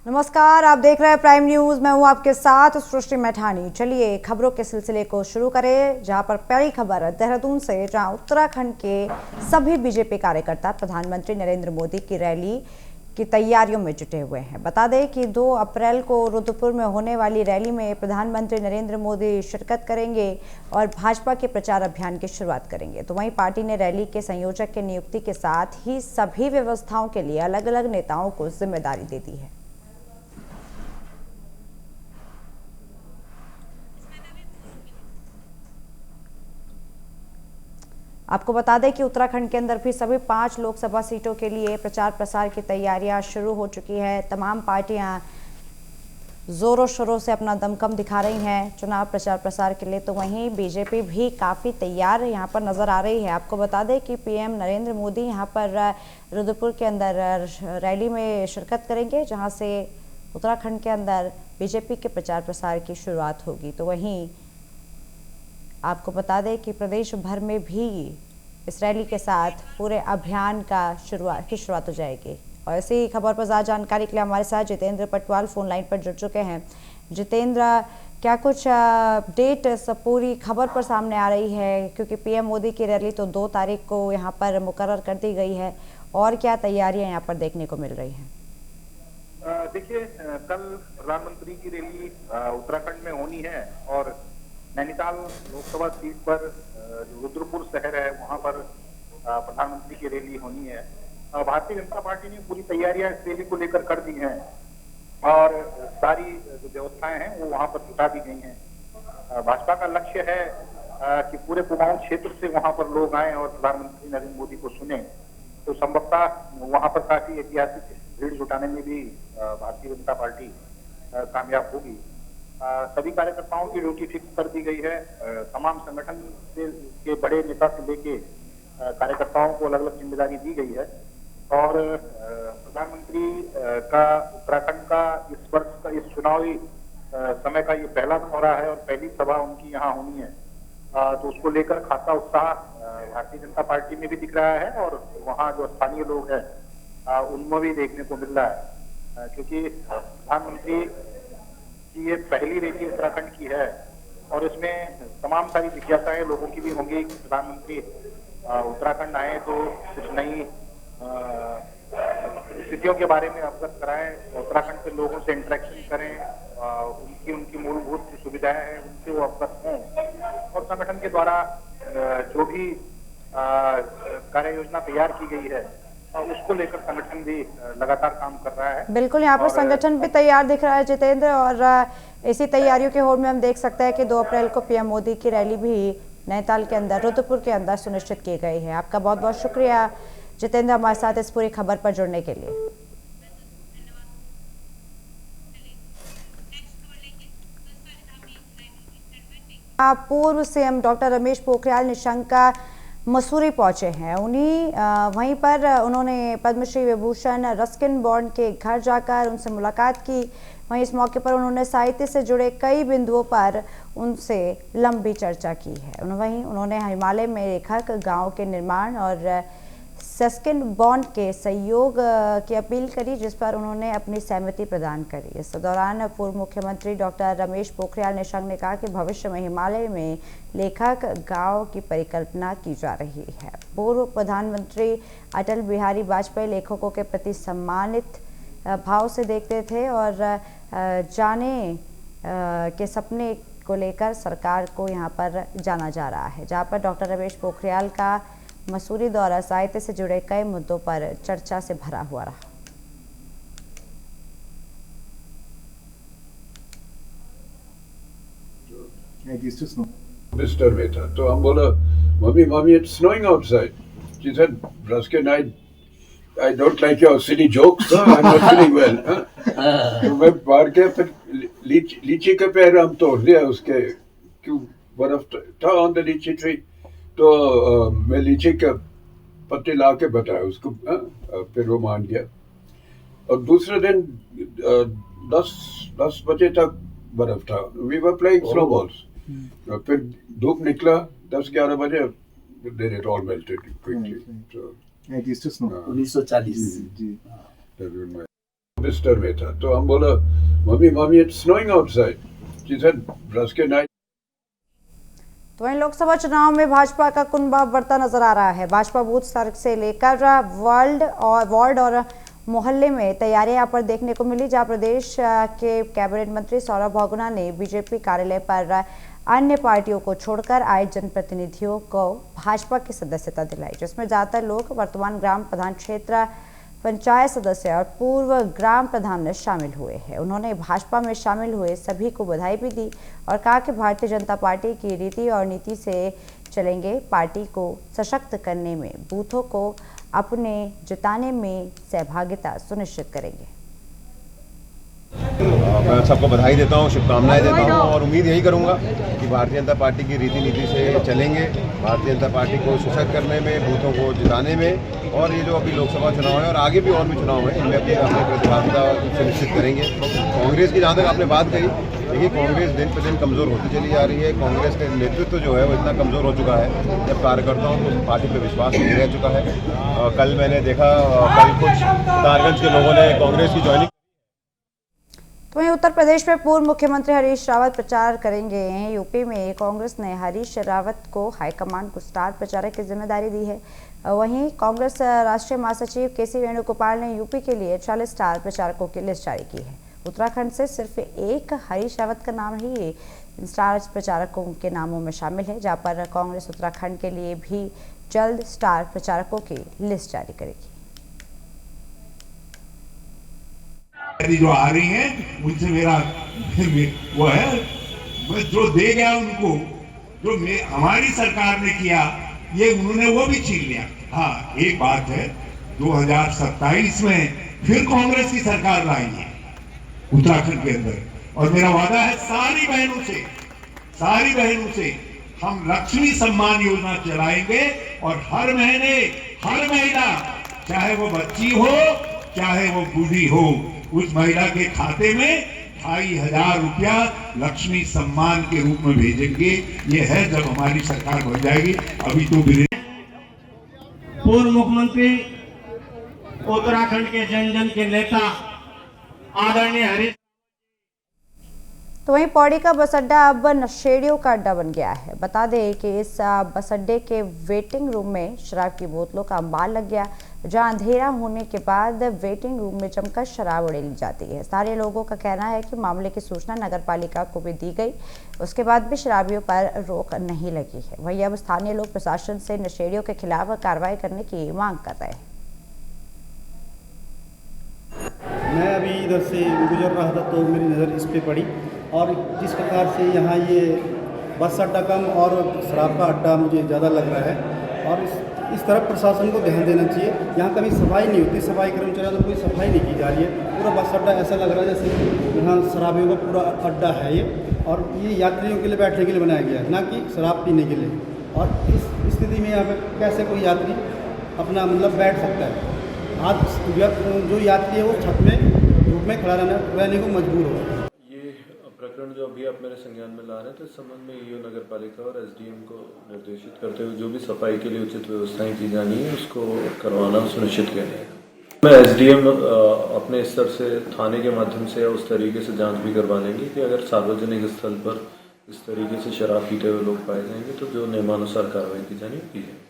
नमस्कार, आप देख रहे हैं प्राइम न्यूज। मैं हूं आपके साथ सृष्टि मैठानी। चलिए खबरों के सिलसिले को शुरू करें, जहां पर पहली खबर देहरादून से, जहां उत्तराखंड के सभी बीजेपी कार्यकर्ता प्रधानमंत्री नरेंद्र मोदी की रैली की तैयारियों में जुटे हुए हैं। बता दें कि 2 अप्रैल को रुद्रपुर में होने वाली रैली में प्रधानमंत्री नरेंद्र मोदी शिरकत करेंगे और भाजपा के प्रचार अभियान की शुरुआत करेंगे। तो वहीं पार्टी ने रैली के संयोजक की नियुक्ति के साथ ही सभी व्यवस्थाओं के लिए अलग अलग नेताओं को जिम्मेदारी दे दी है। आपको बता दें कि उत्तराखंड के अंदर भी सभी 5 लोकसभा सीटों के लिए प्रचार प्रसार की तैयारियां शुरू हो चुकी है। तमाम पार्टियां जोरों शोरों से अपना दमखम दिखा रही हैं चुनाव प्रचार प्रसार के लिए। तो वहीं बीजेपी भी काफ़ी तैयार यहां पर नज़र आ रही है। आपको बता दें कि पीएम नरेंद्र मोदी यहां पर रुद्रपुर के अंदर रैली में शिरकत करेंगे, जहां से उत्तराखंड के अंदर बीजेपी के प्रचार प्रसार की शुरुआत होगी। तो वहीं आपको बता दें कि प्रदेश भर में भी इस रैली के साथ पूरे अभियान का शुरुआत हो जाएगी। और ऐसी खबर पर ज़्यादा जानकारी के लिए हमारे साथ जितेंद्र पटवाल फोन लाइन पर जुड़ चुके हैं। जितेंद्र, क्या कुछ अपडेट सब पूरी खबर पर सामने आ रही है, क्योंकि पीएम मोदी की रैली तो 2 तारीख को यहाँ पर मुकर्रर कर दी गई है, और क्या तैयारियां यहाँ पर देखने को मिल रही हैं? देखिए, कल प्रधानमंत्री की रैली उत्तराखंड में होनी है और नैनीताल लोकसभा सीट पर रुद्रपुर शहर है, वहां पर प्रधानमंत्री की रैली होनी है। भारतीय जनता पार्टी ने पूरी तैयारियां इस रैली को लेकर कर दी हैं और सारी जो व्यवस्थाएं हैं वो वहां पर जुटा दी गई हैं। भाजपा का लक्ष्य है कि पूरे कुमाऊं क्षेत्र से वहां पर लोग आए और प्रधानमंत्री नरेंद्र मोदी को सुने। तो संभवतः वहां पर काफी ऐतिहासिक भीड़ जुटाने में भी भारतीय जनता पार्टी कामयाब होगी। सभी कार्यकर्ताओं की ड्यूटी फिक्स कर दी गई है। तमाम संगठन के बड़े नेता से लेके कार्यकर्ताओं को अलग अलग जिम्मेदारी दी गई है और प्रधानमंत्री का उत्तराखंड का इस वर्ष का इस चुनावी समय का ये पहला दौरा है और पहली सभा उनकी यहाँ होनी है। तो उसको लेकर खासा उत्साह भारतीय जनता पार्टी में भी दिख रहा है और वहाँ जो स्थानीय लोग हैं उनमें भी देखने को मिल रहा है, क्योंकि प्रधानमंत्री की ये पहली रैली उत्तराखंड की है और इसमें तमाम सारी जिज्ञासाएं लोगों की भी होंगी कि प्रधानमंत्री उत्तराखंड आए तो कुछ नई स्थितियों के बारे में अवगत कराएं, उत्तराखंड के लोगों से इंटरेक्शन करें, उनकी मूलभूत सुविधाएं हैं उनसे वो अवगत हों और संगठन के द्वारा जो भी कार्य योजना तैयार की गई है उसको लेकर संगठन भी लगातार काम कर रहा है। बिल्कुल, यहाँ पर संगठन भी तैयार दिख रहा है जितेंद्र, और इसी तैयारियों के होड़ में हम देख सकते हैं कि 2 अप्रैल को पीएम मोदी की रैली भी नैनीताल के अंदर, रुद्रपुर के अंदर सुनिश्चित की गई है। आपका बहुत बहुत शुक्रिया जितेंद्र, हमारे साथ इस पूरी खबर पर जुड़ने के लिए। पूर्व सीएम डॉक्टर रमेश पोखरियाल निशंक का मसूरी पहुंचे हैं। वहीं पर उन्होंने पद्मश्री विभूषण रस्किन बॉन्ड के घर जाकर उनसे मुलाकात की। वहीं इस मौके पर उन्होंने साहित्य से जुड़े कई बिंदुओं पर उनसे लंबी चर्चा की है। वहीं उन्होंने हिमालय में लेखक गांव के निर्माण और रस्किन बॉन्ड के सहयोग की अपील करी, जिस पर उन्होंने अपनी सहमति प्रदान करी। इस दौरान पूर्व मुख्यमंत्री डॉक्टर रमेश पोखरियाल निशंक ने कहा कि भविष्य में हिमालय में लेखक गांव की परिकल्पना की जा रही है। पूर्व प्रधानमंत्री अटल बिहारी वाजपेयी लेखकों के प्रति सम्मानित भाव से देखते थे और जाने के सपने को लेकर सरकार को यहाँ पर जाना जा रहा है, जहाँ पर डॉक्टर रमेश पोखरियाल का मसूरी दौरा साहित्य से जुड़े कई मुद्दों पर चर्चा से भरा हुआ रहा। मिस्टर में था तो हम बोला mummy it's snowing outside. She said Ruskin I don't like your silly jokes. I'm not feeling well. तो मैं बाहर के फिर लीची के पेड़ हम तोड़ दिया उसके, क्यों बर्फ था ऑन द लीची ट्री। तो मैं लीची के पत्ते ला के बताया उसको, फिर वो मान गया। और दूसरे दिन 10 बजे तक बर्फ था। We were playing snowballs. फिर धूप निकला 10-11 बजे, then it all melted quickly. So, It used to snow. 1940 जी। बिस्तर में था, तो हम बोला mummy mummy it's snowing outside, she said rusk के नाइट। तो वहीं लोकसभा चुनाव में भाजपा का कुनबा बढ़ता नजर आ रहा है। भाजपा बूथ स्तर से लेकर वार्ड और मोहल्ले में तैयारियां यहाँ पर देखने को मिली, जहां प्रदेश के कैबिनेट मंत्री सौरभ बहुगुणा ने बीजेपी कार्यालय पर अन्य पार्टियों को छोड़कर आए जनप्रतिनिधियों को भाजपा की सदस्यता दिलाई, जिसमें ज्यादातर लोग वर्तमान ग्राम प्रधान क्षेत्र पंचायत सदस्य और पूर्व ग्राम प्रधान शामिल हुए हैं। उन्होंने भाजपा में शामिल हुए सभी को बधाई भी दी और कहा कि भारतीय जनता पार्टी की रीति और नीति से चलेंगे, पार्टी को सशक्त करने में, बूथों को अपने जिताने में सहभागिता सुनिश्चित करेंगे। मैं सबको बधाई देता हूँ, शुभकामनाएं देता हूँ और उम्मीद यही करूँगा कि भारतीय जनता पार्टी की रीति नीति से चलेंगे, भारतीय जनता पार्टी को सशक्त करने में, बूथों को जिताने में, और ये जो अभी लोकसभा चुनाव है और आगे भी और भी चुनाव है, इनमें अपनी प्रतिभागिता सुनिश्चित करेंगे। कांग्रेस की जहाँ तक आपने बात कही, देखिए कांग्रेस दिन पर दिन कमज़ोर होती चली जा रही है। कांग्रेस का नेतृत्व जो है वो इतना कमज़ोर हो चुका है, जब कार्यकर्ताओं को पार्टी पर विश्वास नहीं रह चुका है। कल मैंने देखा, कल कुछ तारगंज के लोगों ने कांग्रेस की ज्वाइनिंग। तो वहीं उत्तर प्रदेश में पूर्व मुख्यमंत्री हरीश रावत प्रचार करेंगे। यूपी में कांग्रेस ने हरीश रावत को हाईकमान को स्टार प्रचारक की जिम्मेदारी दी है। वहीं कांग्रेस राष्ट्रीय महासचिव केसी वेणुगोपाल ने यूपी के लिए 40 स्टार प्रचारकों की लिस्ट जारी की है। उत्तराखंड से सिर्फ एक हरीश रावत का नाम ही इन स्टार प्रचारकों के नामों में शामिल है, जहां पर कांग्रेस उत्तराखंड के लिए भी जल्द स्टार प्रचारकों की लिस्ट जारी करेगी। जो आ रही है उनसे मेरा वो है, जो दे गया उनको, जो हमारी सरकार ने किया ये उन्होंने वो भी छीन लिया। हाँ, एक बात है, 2027 में फिर कांग्रेस की सरकार लाई है उत्तराखंड के अंदर, और मेरा वादा है सारी बहनों से हम लक्ष्मी सम्मान योजना चलाएंगे और हर महीने हर महिला, चाहे वो बच्ची हो चाहे वो बूढ़ी हो, उस महिला के खाते में 2,500 रुपया लक्ष्मी सम्मान के रूप में भेजेंगे। ये है जब हमारी सरकार बन जाएगी। अभी तो पूर्व मुख्यमंत्री उत्तराखंड के जन जन के नेता आदरणीय हरीश। तो वहीं पौड़ी का बस अड्डा अब नशेड़ियों का अड्डा बन गया है। बता दें कि इस बस अड्डे के वेटिंग रूम में शराब की बोतलों का अंबार लग गया, जहां अंधेरा होने के बाद वेटिंग रूम में जमकर शराब उड़ेली जाती है। सारे लोगों का कहना है कि मामले की सूचना नगर पालिका को भी दी गई, उसके बाद भी शराबियों पर रोक नहीं लगी है। वहीं अब स्थानीय लोग प्रशासन से नशेड़ियों के खिलाफ कार्रवाई करने की मांग कर रहे हैं। मैं अभी इधर से गुजर रहा था तो मेरी नज़र इस पे पड़ी, और जिस प्रकार से यहाँ ये बस अड्डा कम और शराब का अड्डा मुझे ज़्यादा लग रहा है, और इस तरफ प्रशासन को ध्यान देना चाहिए। यहाँ कभी सफाई नहीं होती, सफाई कर्मचारियों द्वारा कोई सफाई नहीं की जा रही है। पूरा बस अड्डा ऐसा लग रहा है जैसे कि यहाँ शराबियों का पूरा अड्डा है ये, और ये यात्रियों के लिए बैठने के लिए बनाया गया है, ना कि शराब पीने के लिए। और इस स्थिति में यहाँ पर कैसे कोई यात्री अपना मतलब बैठ सकता है? आज जो यात्री है वो छत में धूप में खड़ा रहने को मजबूर हो। ये प्रकरण जो अभी आप मेरे संज्ञान में ला रहे हैं, तो इस संबंध में ईओ नगर पालिका और एसडीएम को निर्देशित करते हुए जो भी सफाई के लिए उचित व्यवस्थाएं की जानी है उसको करवाना सुनिश्चित किया जाएगा। मैं एसडीएम अपने स्तर से थाने के माध्यम से उस तरीके से जांच भी करवा लेंगे कि अगर सार्वजनिक स्थल पर इस तरीके से शराब पीते हुए लोग पाए जाएंगे तो जो नियमानुसार कार्रवाई की जानी की जाएगी।